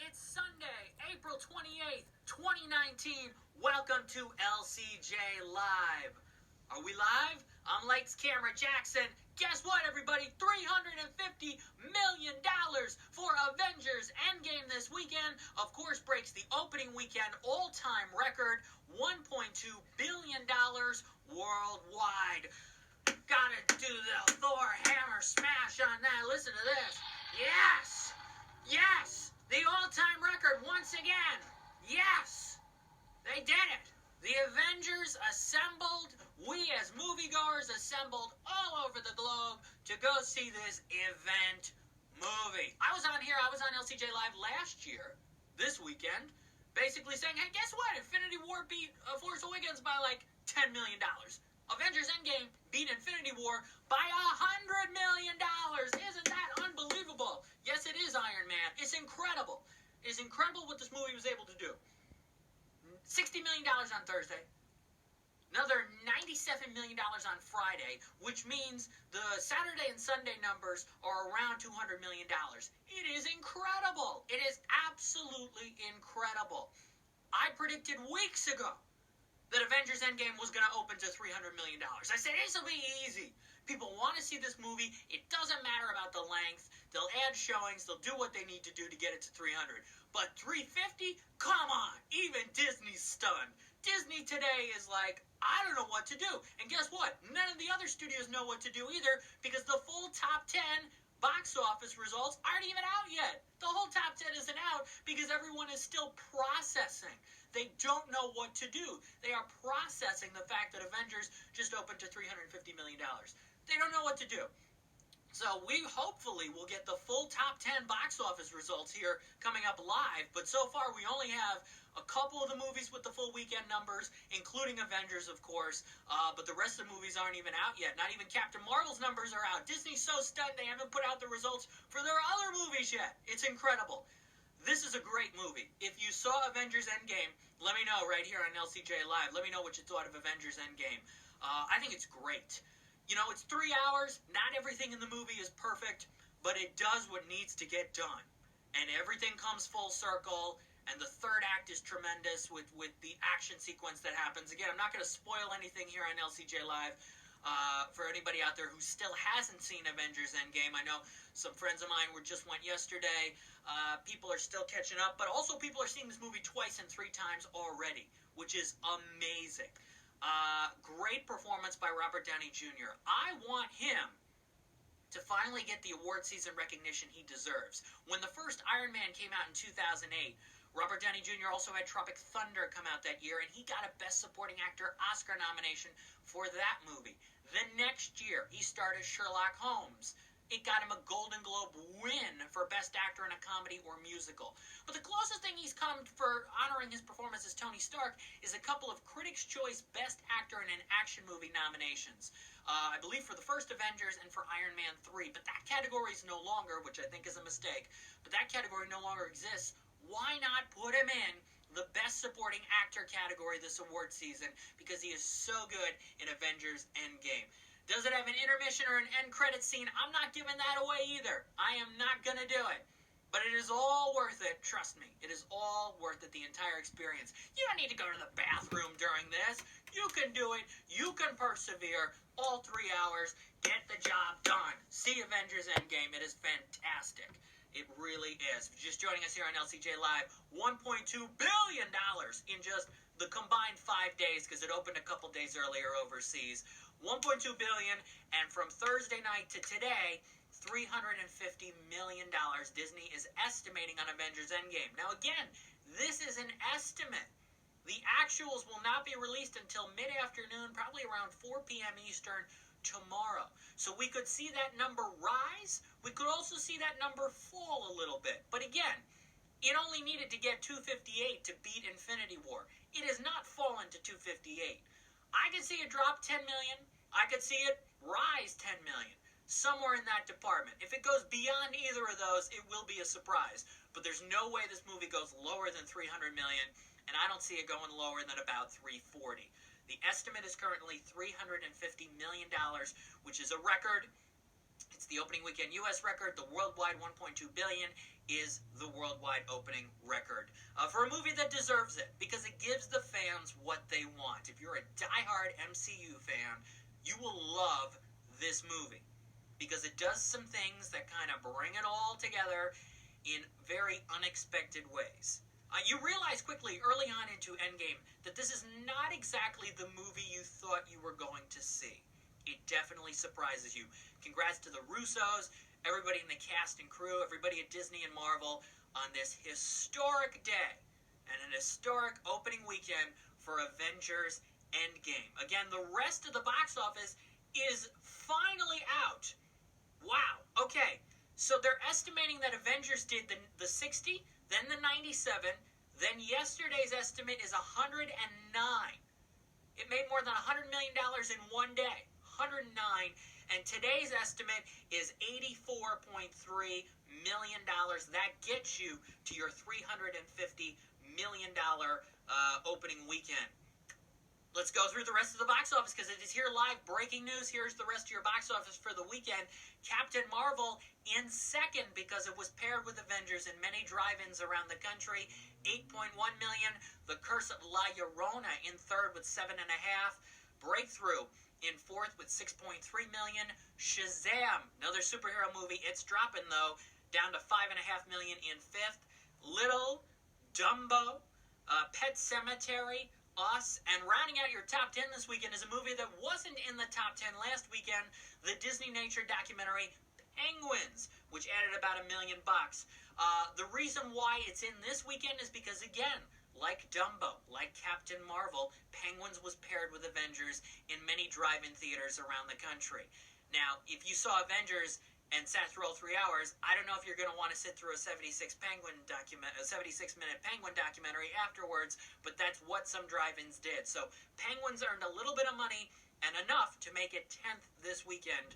It's Sunday, April 28th, 2019. Welcome to LCJ Live. Are we live? I'm Lights Camera Jackson. Guess what, everybody? $350 million for Avengers Endgame this weekend. Of course, breaks the opening weekend all-time record, $1.2 billion worldwide. Gotta do the Thor hammer smash on that. Listen to this. Yes! Yes! The all-time record once again. Yes! They did it. The Avengers assembled. We as moviegoers assembled all over the globe to go see this event movie. I was on LCJ Live last year, this weekend, basically saying, hey, guess what? Infinity War beat Force Awakens by like $10 million. Avengers Endgame beat Infinity War by $100 million. Isn't that unbelievable? Yes, it is, Iron Man. It's incredible. It is incredible what this movie was able to do. $60 million on Thursday. Another $97 million on Friday, which means the Saturday and Sunday numbers are around $200 million. It is incredible. It is absolutely incredible. I predicted weeks ago that Avengers Endgame was going to open to $300 million. I said, this will be easy. People want to see this movie. It doesn't matter about the length. They'll add showings. They'll do what they need to do to get it to 300. But 350? Come on. Even Disney's stunned. Disney today is like, I don't know what to do. And guess what? None of the other studios know what to do either, because the full top 10 box office results aren't even out yet. The whole top 10 isn't out because everyone is still processing. They don't know what to do. They are processing the fact that Avengers just opened to $350 million. They don't know what to do. So we hopefully will get the full top 10 box office results here coming up live. But so far we only have a couple of the movies with the full weekend numbers, including Avengers, of course. But the rest of the movies aren't even out yet. Not even Captain Marvel's numbers are out. Disney's so stunned they haven't put out the results for their other movies yet. It's incredible. This is a great movie. If you saw Avengers Endgame, let me know right here on LCJ Live. Let me know what you thought of Avengers Endgame. I think it's great. You know, it's 3 hours. Not everything in the movie is perfect, but it does what needs to get done. And everything comes full circle, and the third act is tremendous with the action sequence that happens. Again, I'm not going to spoil anything here on LCJ Live. For anybody out there who still hasn't seen Avengers Endgame, I know some friends of mine just went yesterday. People are still catching up, but also people are seeing this movie twice and 3 times already, which is amazing. Great performance by Robert Downey Jr. I want him to finally get the award season recognition he deserves. When the first Iron Man came out in 2008, Robert Downey Jr. also had Tropic Thunder come out that year, and he got a Best Supporting Actor Oscar nomination for that movie. The next year, he starred as Sherlock Holmes. It got him a Golden Globe win for Best Actor in a Comedy or Musical. But the closest thing he's come for honoring his performance as Tony Stark is a couple of Critics' Choice Best Actor in an Action Movie nominations. I believe for the first Avengers and for Iron Man 3. But that category is no longer, which I think is a mistake, but that category no longer exists. Why not put him in the Best Supporting Actor category this award season? Because he is so good in Avengers Endgame. Does it have an intermission or an end credit scene? I'm not giving that away either. I am not going to do it. But it is all worth it. Trust me. It is all worth it, the entire experience. You don't need to go to the bathroom during this. You can do it. You can persevere all 3 hours. Get the job done. See Avengers Endgame. It is fantastic. It really is. If you're just joining us here on LCJ Live, $1.2 billion in just the combined 5 days, because it opened a couple days earlier overseas. $1.2 billion, and from Thursday night to today, $350 million Disney is estimating on Avengers Endgame. Now again, this is an estimate. The actuals will not be released until mid-afternoon, probably around 4 p.m. Eastern tomorrow. So we could see that number rise. We could also see that number fall a little bit. But again, it only needed to get 258 to beat Infinity War. It has not fallen to 258. I could see it drop 10 million. I could see it rise 10 million. Somewhere in that department. If it goes beyond either of those, it will be a surprise. But there's no way this movie goes lower than 300 million, and I don't see it going lower than about 340. The estimate is currently $350 million, which is a record. It's It's the opening weekend U.S. record. The worldwide 1.2 billion is the worldwide opening record for a movie that deserves it because it gives the fans what they want. If you're a diehard MCU fan, you will love this movie because it does some things that kind of bring it all together in very unexpected ways. You realize quickly, early on into Endgame, that this is not exactly the movie you thought you were going to see. It definitely surprises you. Congrats to the Russos, everybody in the cast and crew, everybody at Disney and Marvel on this historic day and an historic opening weekend for Avengers Endgame. Again, the rest of the box office is finally out. Wow. Okay. So they're estimating that Avengers did the 60, then the 97, then yesterday's estimate is 109. It made more than $100 million in one day. 109. And today's estimate is $84.3 million. That gets you to your $350 million opening weekend. Let's go through the rest of the box office because it is here live. Breaking news. Here's the rest of your box office for the weekend. Captain Marvel in second because it was paired with Avengers in many drive-ins around the country. 8.1 million. The Curse of La Llorona in third with 7.5. Breakthrough in fourth with 6.3 million. Shazam, another superhero movie. It's dropping though, down to 5.5 million in fifth. Little, Dumbo, Pet Sematary, Us, and rounding out your top 10 this weekend is a movie that wasn't in the top 10 last weekend, the Disney nature documentary Penguins, which added about $1 million. The reason why it's in this weekend is because, again, like Dumbo, like Captain Marvel, Penguins was paired with Avengers in many drive-in theaters around the country. Now, if you saw Avengers and sat through all 3 hours, I don't know if you're going to want to sit through a 76-minute Penguin documentary afterwards, but that's what some drive-ins did. So Penguins earned a little bit of money and enough to make it 10th this weekend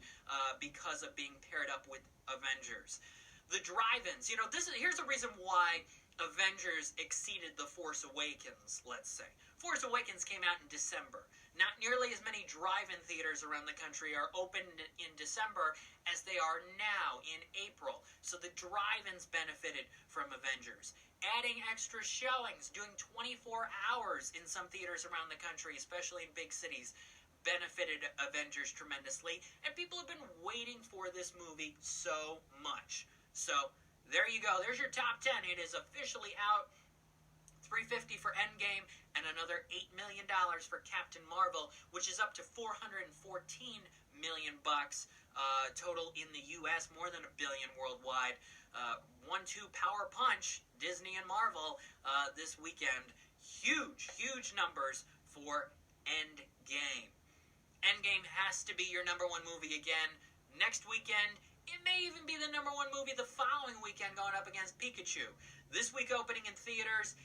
because of being paired up with Avengers. The drive-ins, here's the reason why Avengers exceeded The Force Awakens, let's say. Force Awakens came out in December. Not nearly as many drive-in theaters around the country are open in December as they are now in April. So the drive-ins benefited from Avengers. Adding extra showings, doing 24 hours in some theaters around the country, especially in big cities, benefited Avengers tremendously. And people have been waiting for this movie so much. So there you go. There's your top 10. It is officially out. $350 for Endgame and another $8 million for Captain Marvel, which is up to $414 million total in the U.S., more than $1 billion worldwide. 1-2 power punch, Disney and Marvel this weekend. Huge numbers for Endgame. Endgame has to be your number one movie again. Next weekend, it may even be the number one movie the following weekend going up against Pikachu. This week opening in theaters,